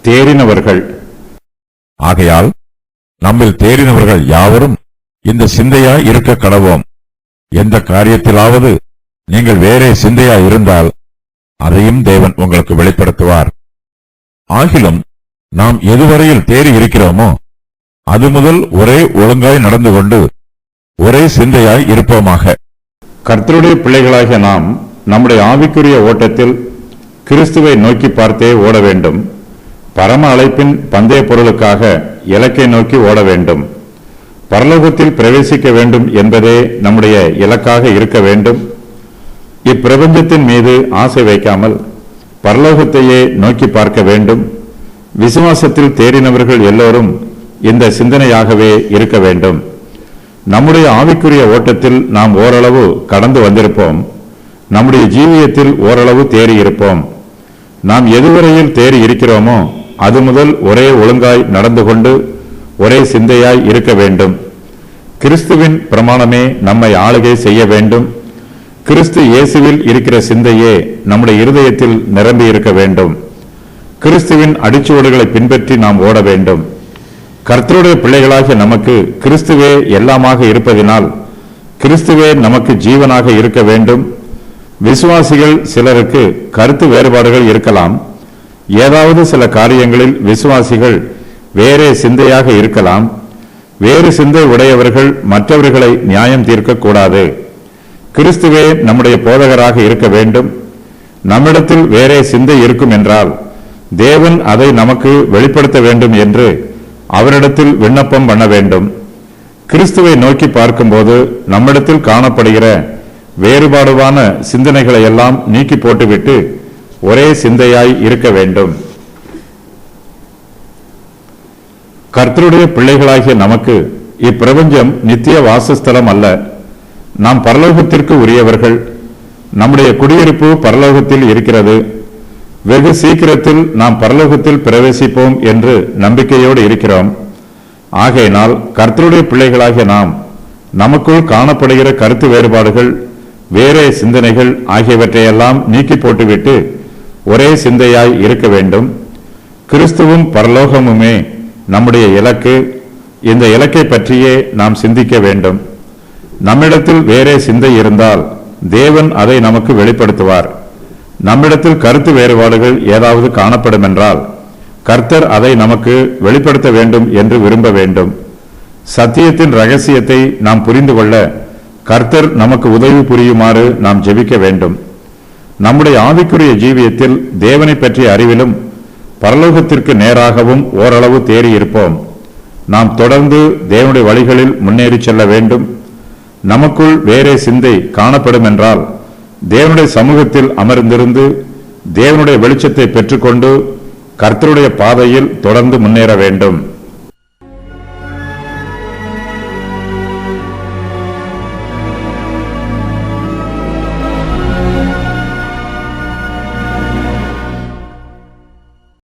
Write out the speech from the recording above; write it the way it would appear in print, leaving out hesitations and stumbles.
தேறினவர்கள். ஆகையால் நம்மில் தேறினவர்கள் யாவரும் இந்த சிந்தையாய் இருக்க கடவோம். எந்த காரியத்திலாவது நீங்கள் வேறே சிந்தையாய் இருந்தால் அதையும் தேவன் உங்களுக்கு வெளிப்படுத்துவார். ஆகிலும் நாம் எதுவரையில் தேறி இருக்கிறோமோ அது முதல் ஒரே ஒழுங்காய் நடந்து கொண்டு ஒரே சிந்தையாய் இருப்போமாக. கர்த்தருடைய பிள்ளைகளாகிய நாம் நம்முடைய ஆவிக்குரிய ஓட்டத்தில் கிறிஸ்துவை நோக்கி பார்த்தே ஓட வேண்டும். பரம அழைப்பின் பந்தய பொருளுக்காக இலக்கை நோக்கி ஓட வேண்டும். பரலோகத்தில் பிரவேசிக்க வேண்டும் என்பதே நம்முடைய இலக்காக இருக்க வேண்டும். இப்பிரபஞ்சத்தின் மீது ஆசை வைக்காமல் பரலோகத்தையே நோக்கி பார்க்க வேண்டும். விசுவாசத்தில் தேறினவர்கள் எல்லோரும் இந்த சிந்தனையாகவே இருக்க வேண்டும். நம்முடைய ஆவிக்குரிய ஓட்டத்தில் நாம் ஓரளவு கடந்து வந்திருப்போம். நம்முடைய ஜீவியத்தில் ஓரளவு தேறி இருப்போம். நாம் எதுவரையில் தேறி இருக்கிறோமோ அது முதல் ஒரே ஒழுங்காய் நடந்து கொண்டு ஒரே சிந்தையாய் இருக்க வேண்டும். கிறிஸ்துவின் பிரமாணமே நம்மை ஆளுகை செய்ய வேண்டும். கிறிஸ்து இயேசுவில் இருக்கிற சிந்தையே நம்முடைய இருதயத்தில் நிரம்பி இருக்க வேண்டும். கிறிஸ்துவின் அடிச்சுவடுகளை பின்பற்றி நாம் ஓட வேண்டும். கர்த்தருடைய பிள்ளைகளாகிய நமக்கு கிறிஸ்துவே எல்லாமாக இருப்பதினால் கிறிஸ்துவே நமக்கு ஜீவனாக இருக்க வேண்டும். விசுவாசிகள் சிலருக்கு கருத்து வேறுபாடுகள் இருக்கலாம். ஏதாவது சில காரியங்களில் விசுவாசிகள் வேறே சிந்தையாக இருக்கலாம். வேறு சிந்தை உடையவர்கள் மற்றவர்களை நியாயம் தீர்க்கக்கூடாது. கிறிஸ்துவே நம்முடைய போதகராக இருக்க வேண்டும். நம்மிடத்தில் வேறே சிந்தை இருக்கும் என்றால் தேவன் அதை நமக்கு வெளிப்படுத்த வேண்டும் என்று அவரிடத்தில் விண்ணப்பம் பண்ண வேண்டும். கிறிஸ்துவை நோக்கி பார்க்கும்போது நம்மிடத்தில் காணப்படுகிற வேறுபாடுவான சிந்தனைகளை எல்லாம் நீக்கி போட்டுவிட்டு ஒரே சிந்தையாய் இருக்க வேண்டும். கர்த்தருடைய பிள்ளைகளாகிய நமக்கு இப்பிரபஞ்சம் நித்திய வாசஸ்தலம் அல்ல. நாம் பரலோகத்திற்கு உரியவர்கள். நம்முடைய குடியிருப்பு பரலோகத்தில் இருக்கிறது. வெகு சீக்கிரத்தில் நாம் பரலோகத்தில் பிரவேசிப்போம் என்று நம்பிக்கையோடு இருக்கிறோம். ஆகையினால் கர்த்தருடைய பிள்ளைகளாகிய நாம் நமக்குள் காணப்படுகிற கருத்து வேறுபாடுகள், வேறே சிந்தனைகள் ஆகியவற்றையெல்லாம் நீக்கி போட்டுவிட்டு ஒரே சிந்தையாய் இருக்க வேண்டும். கிறிஸ்துவும் பரலோகமுமே நம்முடைய இலக்கு. இந்த இலக்கை பற்றியே நாம் சிந்திக்க வேண்டும். நம்மிடத்தில் வேறே சிந்தை இருந்தால் தேவன் அதை நமக்கு வெளிப்படுத்துவார். நம்மிடத்தில் கருத்து வேறுபாடுகள் ஏதாவது காணப்படும் என்றால் கர்த்தர் அதை நமக்கு வெளிப்படுத்த வேண்டும் என்று விரும்ப வேண்டும். சத்தியத்தின் ரகசியத்தை நாம் புரிந்து கொள்ள கர்த்தர் நமக்கு உதவி புரியுமாறு நாம் ஜெபிக்க வேண்டும். நம்முடைய ஆவிக்குரிய ஜீவியத்தில் தேவனை பற்றிய அறிவிலும் பரலோகத்திற்கு நேராகவும் ஓரளவு தேறி இருப்போம். நாம் தொடர்ந்து தேவனுடைய வழிகளில் முன்னேறி செல்ல வேண்டும். நமக்குள் வேறே சிந்தை காணப்படும் என்றால் தேவனுடைய சமூகத்தில் அமர்ந்திருந்து தேவனுடைய வெளிச்சத்தை பெற்றுக்கொண்டு கர்த்தருடைய பாதையில் தொடர்ந்து முன்னேற வேண்டும்.